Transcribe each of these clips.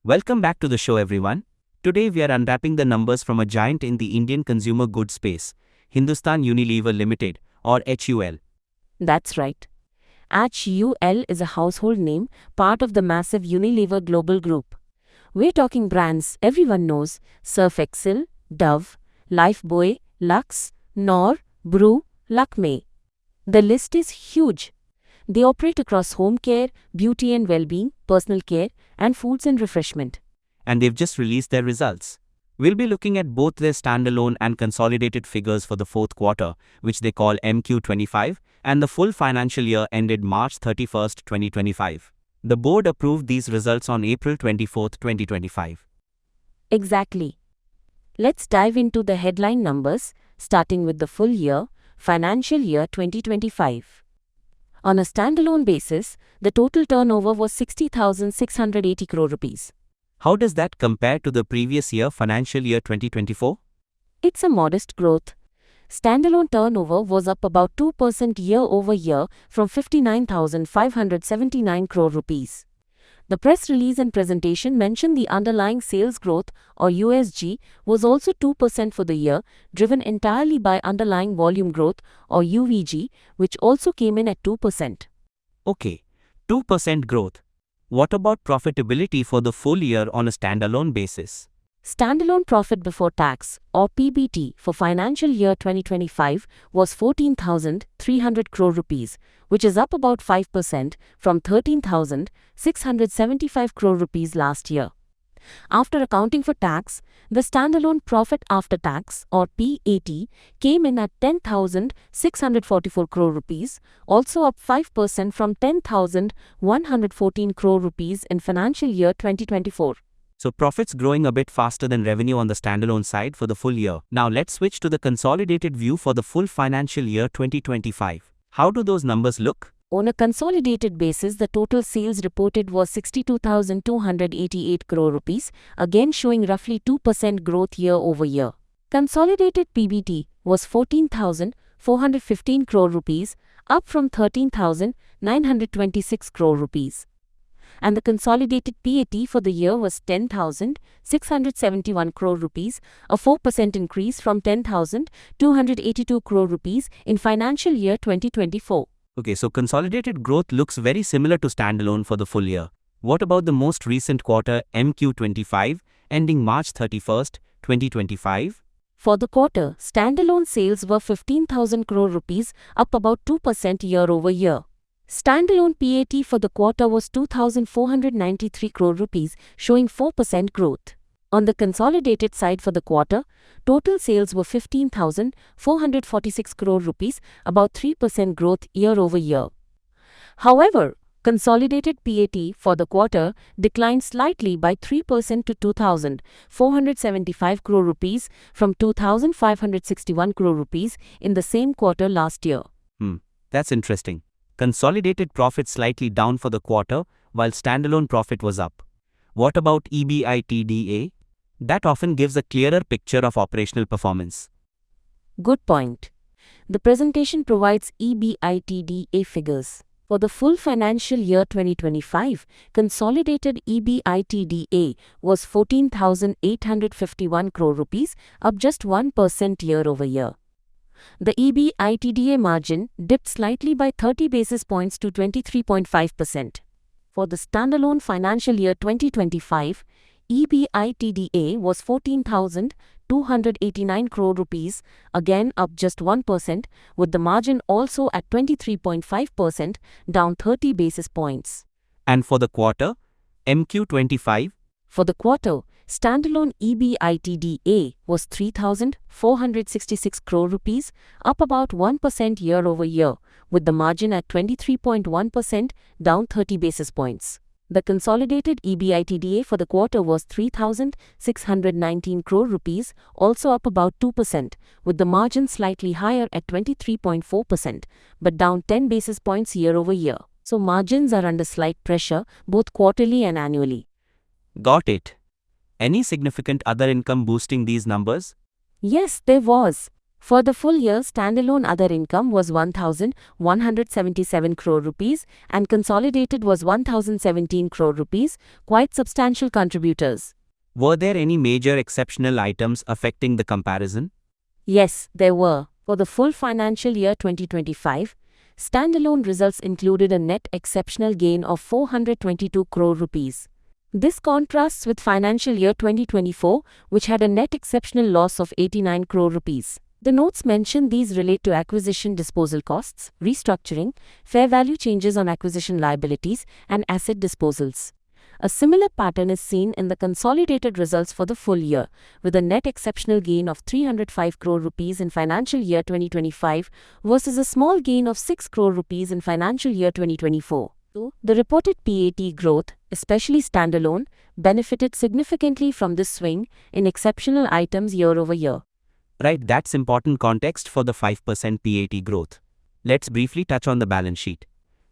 Welcome back to the show, everyone. Today we are unwrapping the numbers from a giant in the Indian consumer goods space, Hindustan Unilever Limited, or HUL. That's right. HUL is a household name, part of the massive Unilever Global Group. We're talking brands everyone knows: Surf Excel, Dove, Lifebuoy, Lux, Knorr, Brew, Lakme. The list is huge. They operate across home care, beauty and well-being, personal care, and foods and refreshment. And they've just released their results. We'll be looking at both their standalone and consolidated figures for the fourth quarter, which they call MQ25, and the full financial year ended March 31st, 2025. The board approved these results on April 24th, 2025. Exactly. Let's dive into the headline numbers, starting with the full year, financial year 2025. On a standalone basis, the total turnover was 60,680 crore rupees. How does that compare to the previous year, financial year 2024? It's a modest growth. Standalone turnover was up about 2% year-over-year from 59,579 crore rupees. The press release and presentation mentioned the underlying sales growth, or USG, was also 2% for the year, driven entirely by underlying volume growth, or UVG, which also came in at 2%. Okay, 2% growth. What about profitability for the full year on a standalone basis? Standalone profit before tax, or PBT, for financial year 2025 was 14,300 crore rupees, which is up about 5% from 13,675 crore rupees last year. After accounting for tax, the standalone profit after tax, or PAT, came in at 10,644 crore rupees, also up 5% from 10,114 crore rupees in financial year 2024. So profits growing a bit faster than revenue on the standalone side for the full year. Now let's switch to the consolidated view for the full financial year 2025. How do those numbers look? On a consolidated basis, the total sales reported was 62,288 crore rupees, again showing roughly 2% growth year-over-year. Consolidated PBT was 14,415 crore rupees, up from 13,926 crore rupees. And the consolidated PAT for the year was 10,671 crore rupees, a 4% increase from 10,282 crore rupees in financial year 2024. Okay, so consolidated growth looks very similar to standalone for the full year. What about the most recent quarter, MQ25, ending March 31st, 2025? For the quarter, standalone sales were 15,000 crore rupees, up about 2% year-over-year. Standalone PAT for the quarter was 2,493 crore rupees, showing 4% growth. On the consolidated side for the quarter, total sales were 15,446 crore rupees, about 3% growth year-over-year. However, consolidated PAT for the quarter declined slightly by 3% to 2,475 crore rupees from 2,561 crore rupees in the same quarter last year. That's interesting. Consolidated profit slightly down for the quarter, while standalone profit was up. What about EBITDA? That often gives a clearer picture of operational performance. Good point. The presentation provides EBITDA figures. For the full financial year 2025, consolidated EBITDA was 14,851 crore rupees, up just 1% year-over-year. The EBITDA margin dipped slightly by 30 basis points to 23.5%. For the standalone financial year 2025, EBITDA was 14,289 crore rupees, again up just 1%, with the margin also at 23.5%, down 30 basis points. And for the quarter, MQ25? For the quarter, standalone EBITDA was 3,466 crore rupees, up about 1% year-over-year, with the margin at 23.1%, down 30 basis points. The consolidated EBITDA for the quarter was 3,619 crore rupees, also up about 2%, with the margin slightly higher at 23.4%, but down 10 basis points year-over-year. So margins are under slight pressure, both quarterly and annually. Got it. Any significant other income boosting these numbers? Yes, there was. For the full year, standalone other income was 1,177 crore rupees and consolidated was 1,017 crore rupees, quite substantial contributors. Were there any major exceptional items affecting the comparison? Yes, there were. For the full financial year 2025, standalone results included a net exceptional gain of 422 crore rupees. This contrasts with financial year 2024, which had a net exceptional loss of 89 crore rupees. The notes mention these relate to acquisition disposal costs, restructuring, fair value changes on acquisition liabilities, and asset disposals. A similar pattern is seen in the consolidated results for the full year, with a net exceptional gain of 305 crore rupees in financial year 2025 versus a small gain of 6 crore rupees in financial year 2024. The reported PAT growth, especially standalone, benefited significantly from this swing in exceptional items year over year. Right, that's important context for the 5% PAT growth. Let's briefly touch on the balance sheet.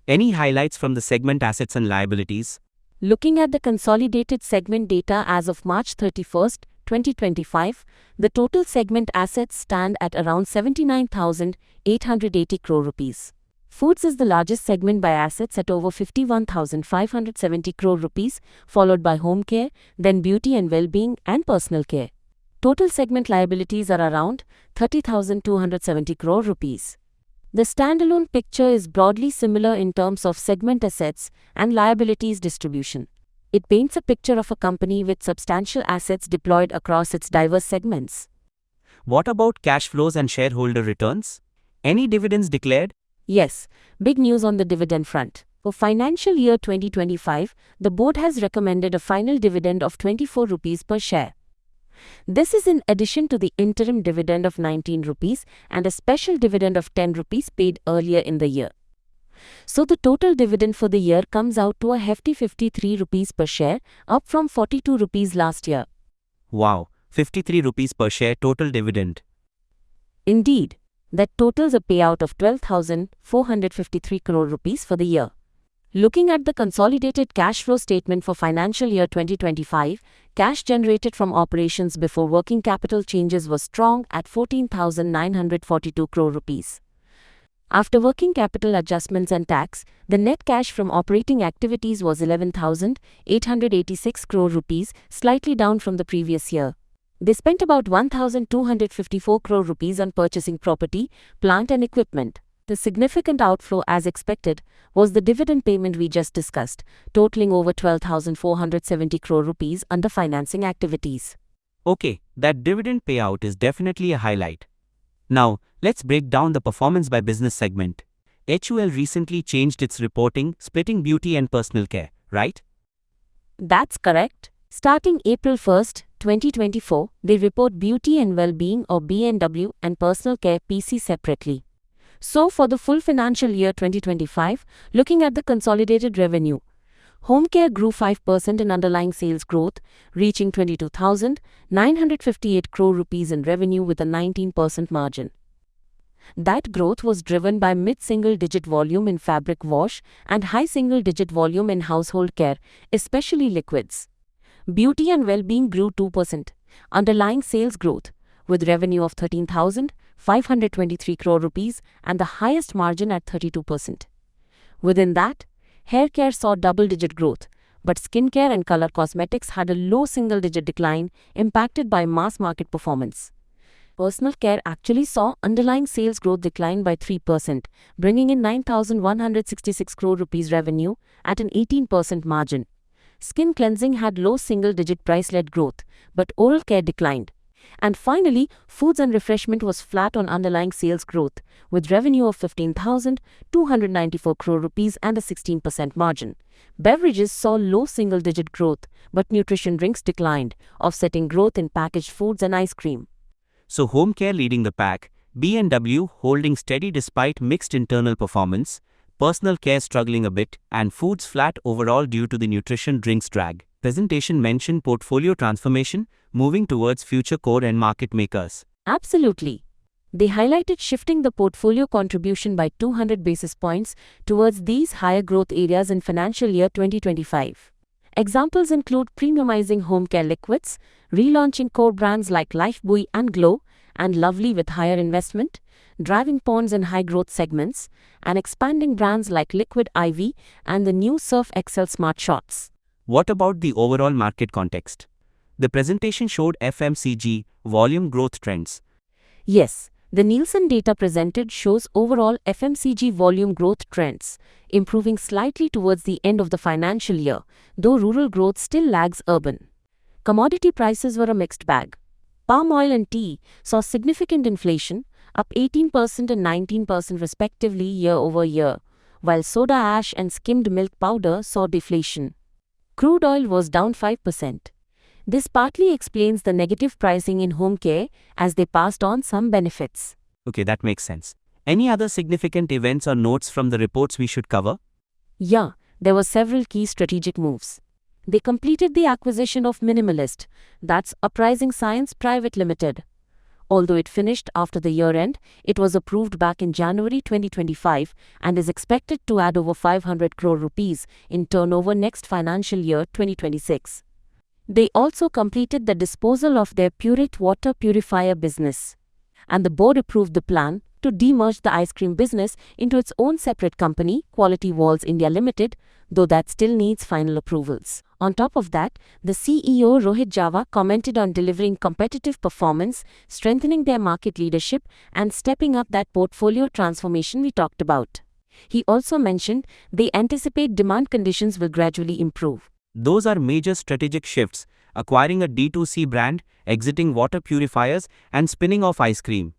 Any highlights from the segment assets and liabilities? Looking at the consolidated segment data as of March 31st, 2025, the total segment assets stand at around 79,880 crore rupees. Foods is the largest segment by assets at over 51,570 crore rupees, followed by home care, then beauty and well-being and personal care. Total segment liabilities are around 30,270 crore rupees. The standalone picture is broadly similar in terms of segment assets and liabilities distribution. It paints a picture of a company with substantial assets deployed across its diverse segments. What about cash flows and shareholder returns? Any dividends declared? Yes, big news on the dividend front. For financial year 2025, the board has recommended a final dividend of 24 rupees per share. This is in addition to the interim dividend of 19 rupees and a special dividend of 10 rupees paid earlier in the year. So the total dividend for the year comes out to a hefty 53 rupees per share, up from 42 rupees last year. Wow, 53 rupees per share total dividend. Indeed, that totals a payout of 12,453 crore rupees for the year. Looking at the consolidated cash flow statement for financial year 2025, cash generated from operations before working capital changes was strong at 14,942 crore rupees. After working capital adjustments and tax, the net cash from operating activities was 11,886 crore rupees, slightly down from the previous year. They spent about 1,254 crore rupees on purchasing property, plant and equipment. The significant outflow, as expected, was the dividend payment we just discussed, totaling over 12,470 crore rupees under financing activities. Okay, that dividend payout is definitely a highlight. Now, let's break down the performance by business segment. HUL recently changed its reporting, splitting beauty and personal care, right? That's correct. Starting April 1st, 2024, they report beauty and well-being or B&W and personal care PC separately. So for the full financial year 2025, looking at the consolidated revenue, home care grew 5% in underlying sales growth, reaching 22,958 crore rupees in revenue with a 19% margin. That growth was driven by mid-single-digit volume in fabric wash and high single-digit volume in household care, especially liquids. Beauty and well-being grew 2%, underlying sales growth, with revenue of 13,523 crore rupees and the highest margin at 32%. Within that, hair care saw double-digit growth, but skincare and color cosmetics had a low single-digit decline impacted by mass market performance. Personal care actually saw underlying sales growth decline by 3%, bringing in 9,166 crore rupees revenue at an 18% margin. Skin cleansing had low single-digit price-led growth, but oral care declined. And finally, foods and refreshment was flat on underlying sales growth, with revenue of 15,294 crore rupees and a 16% margin. Beverages saw low single-digit growth, but nutrition drinks declined, offsetting growth in packaged foods and ice cream. So home care leading the pack, B&W holding steady despite mixed internal performance, personal care struggling a bit, and foods flat overall due to the nutrition drinks drag. Presentation mentioned portfolio transformation, moving towards future core and market makers. Absolutely. They highlighted shifting the portfolio contribution by 200 basis points towards these higher growth areas in financial year 2025. Examples include premiumizing home care liquids, relaunching core brands like Lifebuoy and Glow, and Lovely with higher investment, driving Ponds in high-growth segments, and expanding brands like Liquid IV and the new Surf Excel Smart Shots. What about the overall market context? The presentation showed FMCG volume growth trends. Yes, the Nielsen data presented shows overall FMCG volume growth trends, improving slightly towards the end of the financial year, though rural growth still lags urban. Commodity prices were a mixed bag. Palm oil and tea saw significant inflation, up 18% and 19% respectively year-over-year, while soda ash and skimmed milk powder saw deflation. Crude oil was down 5%. This partly explains the negative pricing in home care as they passed on some benefits. Okay, that makes sense. Any other significant events or notes from the reports we should cover? Yeah, there were several key strategic moves. They completed the acquisition of Minimalist, that's Uprising Science Private Limited. Although it finished after the year-end, it was approved back in January 2025 and is expected to add over 500 crore rupees in turnover next financial year 2026. They also completed the disposal of their Pureit water purifier business. And the board approved the plan to demerge the ice cream business into its own separate company, Quality Walls India Limited, though that still needs final approvals. On top of that, the CEO Rohit Java commented on delivering competitive performance, strengthening their market leadership, and stepping up that portfolio transformation we talked about. He also mentioned they anticipate demand conditions will gradually improve. Those are major strategic shifts: acquiring a D2C brand, exiting water purifiers, and spinning off ice cream.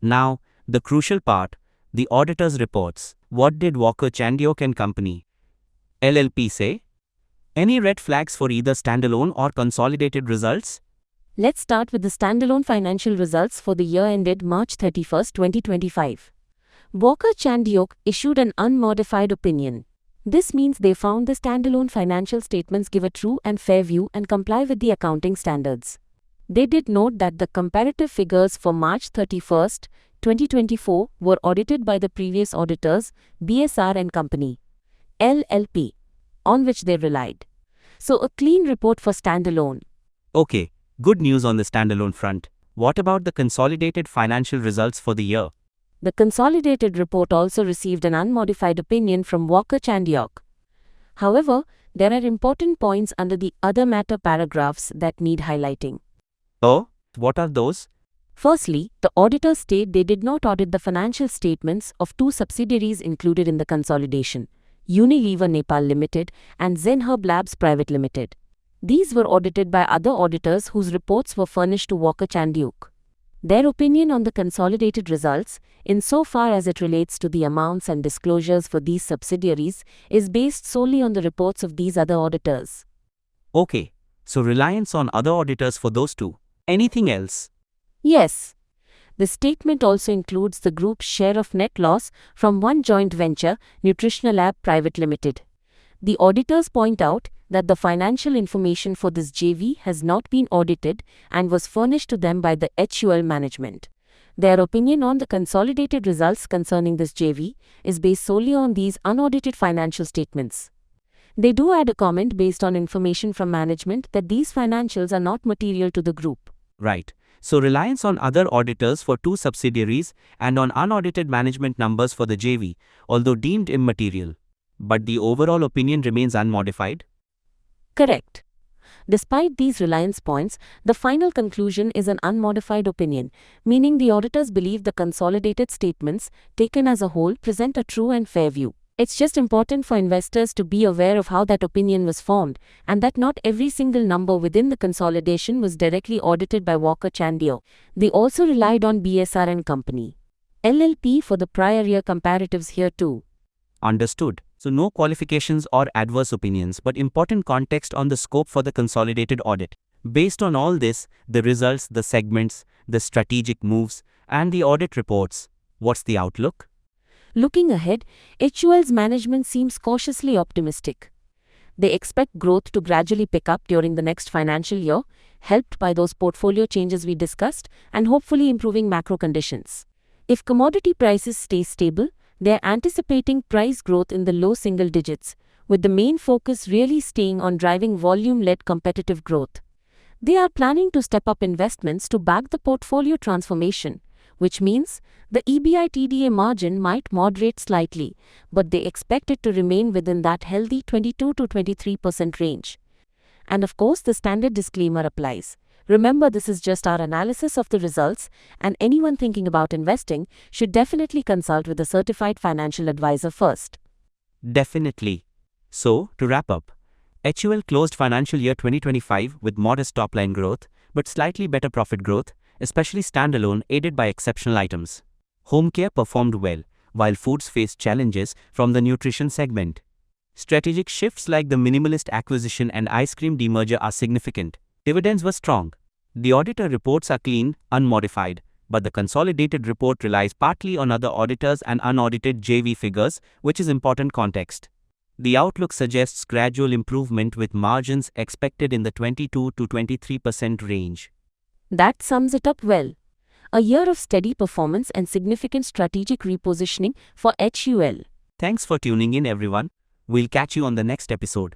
Now, the crucial part, the auditor's reports. What did Walker Chandiok and Company LLP say? Any red flags for either standalone or consolidated results? Let's start with the standalone financial results for the year ended March 31, 2025. Walker Chandiok issued an unmodified opinion. This means they found the standalone financial statements give a true and fair view and comply with the accounting standards. They did note that the comparative figures for March 31, 2024 were audited by the previous auditors, BSR and Company LLP, on which they relied. So a clean report for standalone. Okay, good news on the standalone front. What about the consolidated financial results for the year? The consolidated report also received an unmodified opinion from Walker Chandiok. However, there are important points under the other matter paragraphs that need highlighting. Oh, what are those? Firstly, the auditors state they did not audit the financial statements of two subsidiaries included in the consolidation, Unilever Nepal Limited and ZenHerb Labs Private Limited. These were audited by other auditors whose reports were furnished to Walker Chandiok. Their opinion on the consolidated results, insofar as it relates to the amounts and disclosures for these subsidiaries, is based solely on the reports of these other auditors. Okay, so reliance on other auditors for those two. Anything else? Yes. The statement also includes the group's share of net loss from one joint venture, Nutritionalab Private Limited. The auditors point out that the financial information for this JV has not been audited and was furnished to them by the HUL management. Their opinion on the consolidated results concerning this JV is based solely on these unaudited financial statements. They do add a comment based on information from management that these financials are not material to the group. Right. So reliance on other auditors for two subsidiaries and on unaudited management numbers for the JV, although deemed immaterial. But the overall opinion remains unmodified? Correct. Despite these reliance points, the final conclusion is an unmodified opinion, meaning the auditors believe the consolidated statements, taken as a whole, present a true and fair view. It's just important for investors to be aware of how that opinion was formed, and that not every single number within the consolidation was directly audited by Walker Chandiok. They also relied on BSR and Company LLP for the prior year comparatives here too. Understood. So no qualifications or adverse opinions, but important context on the scope for the consolidated audit. Based on all this, the results, the segments, the strategic moves, and the audit reports, what's the outlook? Looking ahead, HUL's management seems cautiously optimistic. They expect growth to gradually pick up during the next financial year, helped by those portfolio changes we discussed and hopefully improving macro conditions. If commodity prices stay stable, they're anticipating price growth in the low single digits, with the main focus really staying on driving volume-led competitive growth. They are planning to step up investments to back the portfolio transformation, which means the EBITDA margin might moderate slightly, but they expect it to remain within that healthy 22 to 23% range. And of course, the standard disclaimer applies. Remember, this is just our analysis of the results, and anyone thinking about investing should definitely consult with a certified financial advisor first. Definitely. So, to wrap up, HUL closed financial year 2025 with modest top-line growth, but slightly better profit growth, especially standalone, aided by exceptional items. Home care performed well, while foods faced challenges from the nutrition segment. Strategic shifts like the Minimalist acquisition and ice cream demerger are significant. Dividends were strong. The auditor reports are clean, unmodified, but the consolidated report relies partly on other auditors and unaudited JV figures, which is important context. The outlook suggests gradual improvement with margins expected in the 22 to 23% range. That sums it up well. A year of steady performance and significant strategic repositioning for HUL. Thanks for tuning in, everyone. We'll catch you on the next episode.